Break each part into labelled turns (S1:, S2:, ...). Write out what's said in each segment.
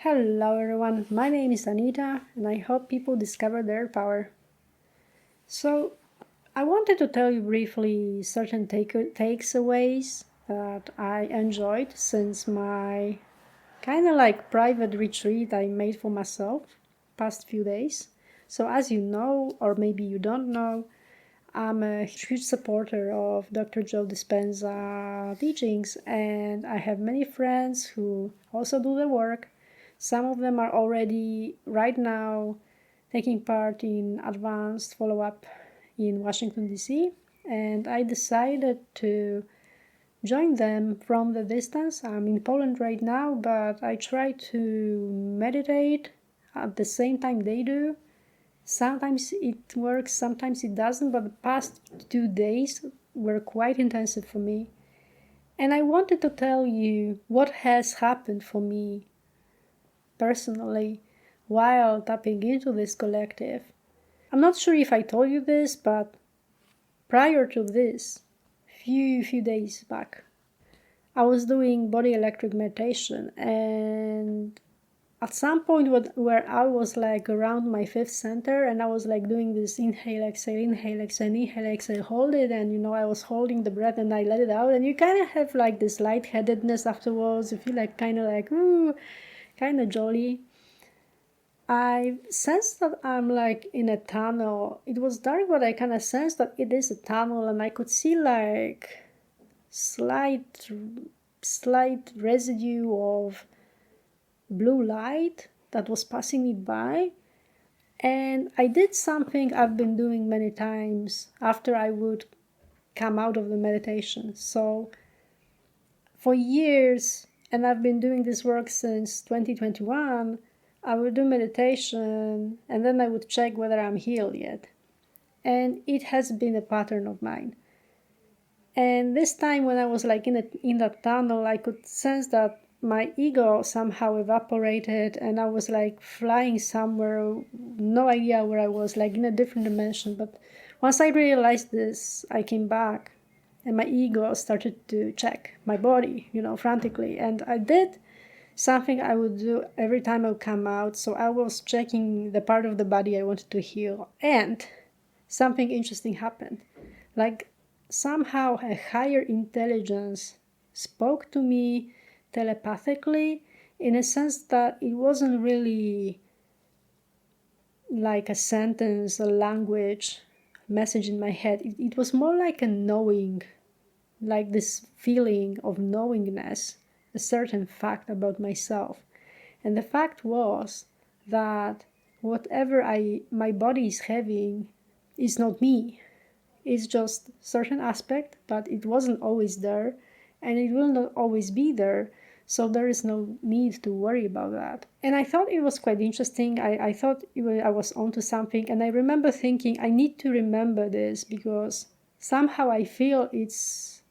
S1: Hello everyone, my name is Anita and I help people discover their power. So, I wanted to tell you briefly certain takeaways that I enjoyed since my kind of like private retreat I made for myself past few days. So, as you know, or maybe you don't know, I'm a huge supporter of Dr. Joe Dispenza teachings, and I have many friends who also do the work. Some of them are already, right now, taking part in advanced follow up in Washington, D.C., and I decided to join them from the distance. I'm in Poland right now, but I try to meditate at the same time they do. Sometimes it works, sometimes it doesn't, but the past 2 days were quite intensive for me. And I wanted to tell you what has happened for me personally while tapping into this collective. I'm not sure if I told you this, but prior to this, few days back, I was doing body electric meditation, and at some point where I was like around my fifth center, and I was like doing this inhale, exhale, hold it, and I was holding the breath and I let it out, and you kind of have like this lightheadedness afterwards. You feel like kind of like, ooh, kind of jolly. I sensed that I'm like in a tunnel. It was dark, but I kind of sensed that it is a tunnel, and I could see like slight residue of blue light that was passing me by. And I did something I've been doing many times after I would come out of the meditation. So for years, and I've been doing this work since 2021, I would do meditation and then I would check whether I'm healed yet. And it has been a pattern of mine. And this time when I was like in that tunnel, I could sense that my ego somehow evaporated and I was like flying somewhere, no idea where I was, like in a different dimension. But once I realized this, I came back and my ego started to check my body, frantically. And I did something I would do every time I would come out. So I was checking the part of the body I wanted to heal. And something interesting happened. Like somehow a higher intelligence spoke to me telepathically, in a sense that it wasn't really like a sentence, a language, message in my head. It was more like a knowing, like this feeling of knowingness, a certain fact about myself. And the fact was that whatever my body is having is not me. It's just certain aspect, but it wasn't always there, and it will not always be there. So there is no need to worry about that. And I thought it was quite interesting. I thought I was onto something, and I remember thinking I need to remember this because somehow I feel it's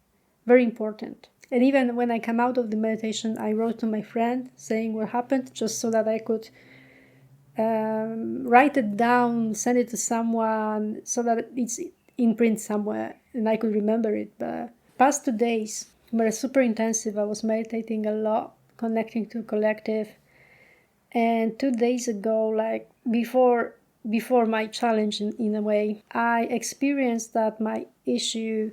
S1: very important. And even when I come out of the meditation, I wrote to my friend saying what happened, just so that I could write it down, send it to someone, so that it's in print somewhere and I could remember it. But past 2 days were super intensive. I was meditating a lot, connecting to collective. And 2 days ago, like before my challenge in a way, I experienced that my issue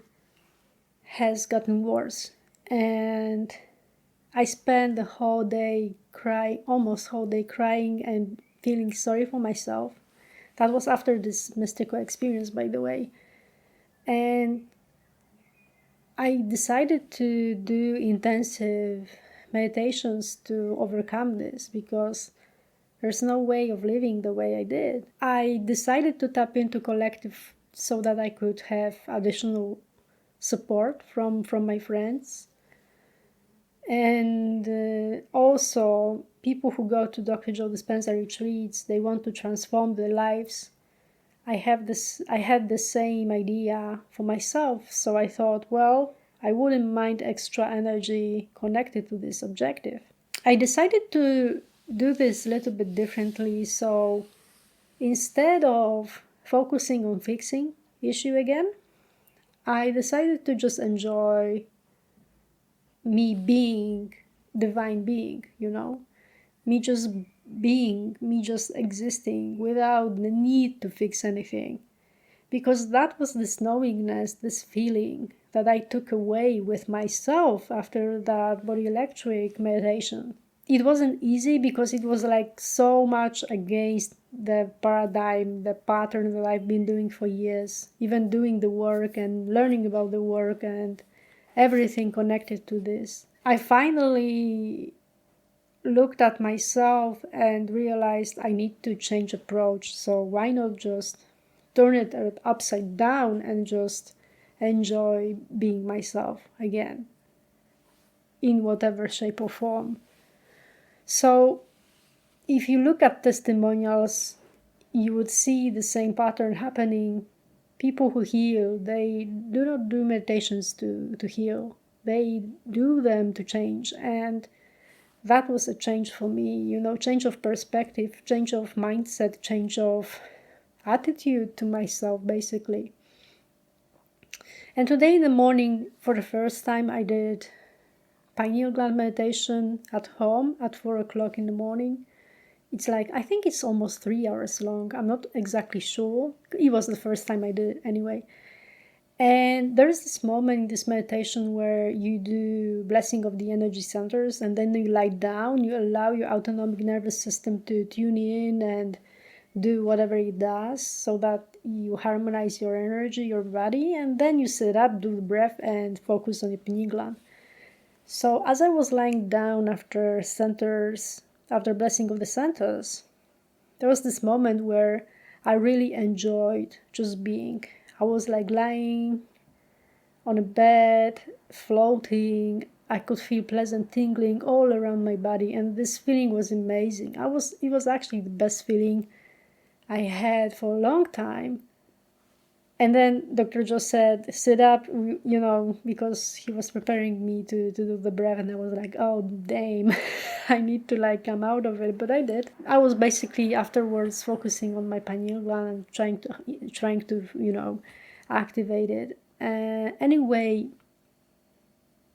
S1: has gotten worse. And I spent the whole day almost whole day crying and feeling sorry for myself. That was after this mystical experience, by the way. And I decided to do intensive meditations to overcome this because there's no way of living the way I did. I decided to tap into collective so that I could have additional support from my friends. And also, people who go to Dr. Joe Dispenza retreats, they want to transform their lives. I had the same idea for myself, so I thought, well, I wouldn't mind extra energy connected to this objective. I decided to do this a little bit differently, so instead of focusing on fixing issue again, I decided to just enjoy me being divine being, me just being, me just existing without the need to fix anything. Because that was this knowingness, this feeling that I took away with myself after that body electric meditation. It wasn't easy because it was like so much against the paradigm, the pattern that I've been doing for years, even doing the work and learning about the work and everything connected to this. I finally looked at myself and realized I need to change approach. So why not just turn it upside down and just enjoy being myself again in whatever shape or form. So if you look at testimonials, you would see the same pattern happening. People who heal, they do not do meditations to heal. They do them to change. And that was a change for me, change of perspective, change of mindset, change of attitude to myself, basically. And today in the morning, for the first time, I did pineal gland meditation at home at 4 o'clock in the morning. It's like, I think it's almost 3 hours long. I'm not exactly sure. It was the first time I did it anyway. And there is this moment in this meditation where you do blessing of the energy centers, and then you lie down, you allow your autonomic nervous system to tune in and do whatever it does so that you harmonize your energy, your body, and then you sit up, do the breath, and focus on the pineal gland. So as I was lying down after blessing of the centers, there was this moment where I really enjoyed just being. I was like lying on a bed, floating. I could feel pleasant tingling all around my body, and this feeling was amazing. It was actually the best feeling I had for a long time. And then Dr. Joe said, sit up, because he was preparing me to do the breath, and I was like, oh, damn, I need to come out of it, but I did. I was basically afterwards focusing on my pineal gland and trying to activate it. Anyway,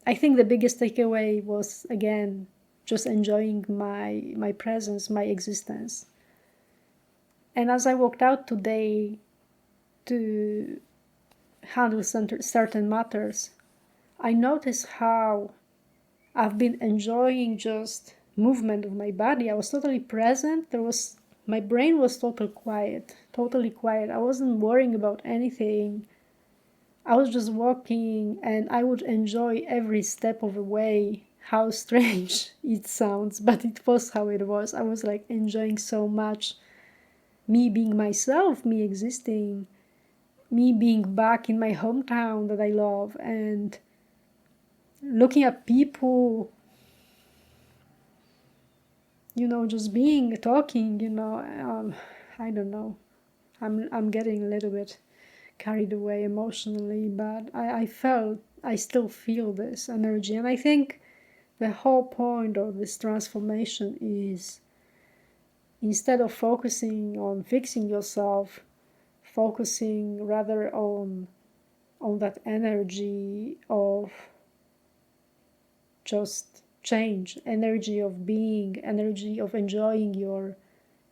S1: I think the biggest takeaway was, again, just enjoying my presence, my existence. And as I walked out today to handle certain matters, I noticed how I've been enjoying just movement of my body. I was totally present. My brain was totally quiet. I wasn't worrying about anything. I was just walking, and I would enjoy every step of the way. How strange it sounds, but it was how it was. I was enjoying so much me being myself, me existing, me being back in my hometown that I love, and looking at people, just being, talking, I don't know. I'm getting a little bit carried away emotionally, but I still feel this energy. And I think the whole point of this transformation is, instead of focusing on fixing yourself, focusing rather on that energy of just change, energy of being, energy of enjoying your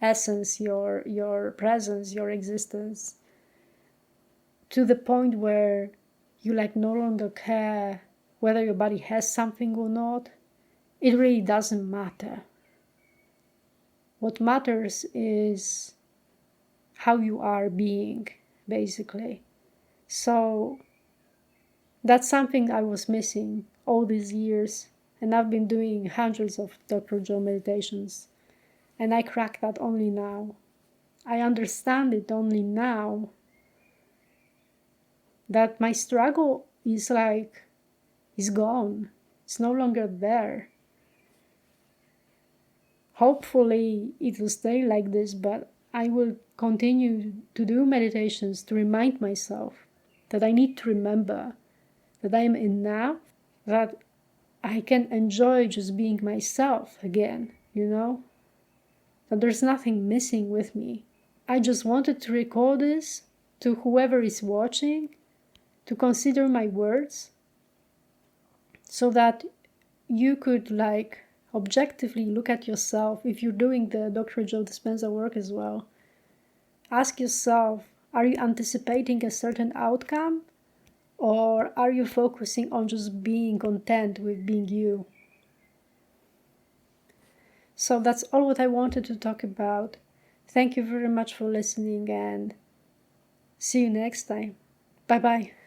S1: essence, your presence, your existence, to the point where you no longer care whether your body has something or not. It really doesn't matter. What matters is how you are being, basically. So that's something I was missing all these years, and I've been doing hundreds of Dr. Joe meditations, and I cracked that only now. I understand it only now, that my struggle is gone. It's no longer there. Hopefully it will stay like this, but I will continue to do meditations to remind myself that I need to remember that I am enough, that I can enjoy just being myself again, that there's nothing missing with me. I just wanted to record this to whoever is watching, to consider my words, so that you could objectively look at yourself if you're doing the Dr. Joe Dispenza work as well. Ask yourself, are you anticipating a certain outcome? Or are you focusing on just being content with being you? So that's all what I wanted to talk about. Thank you very much for listening and see you next time. Bye-bye.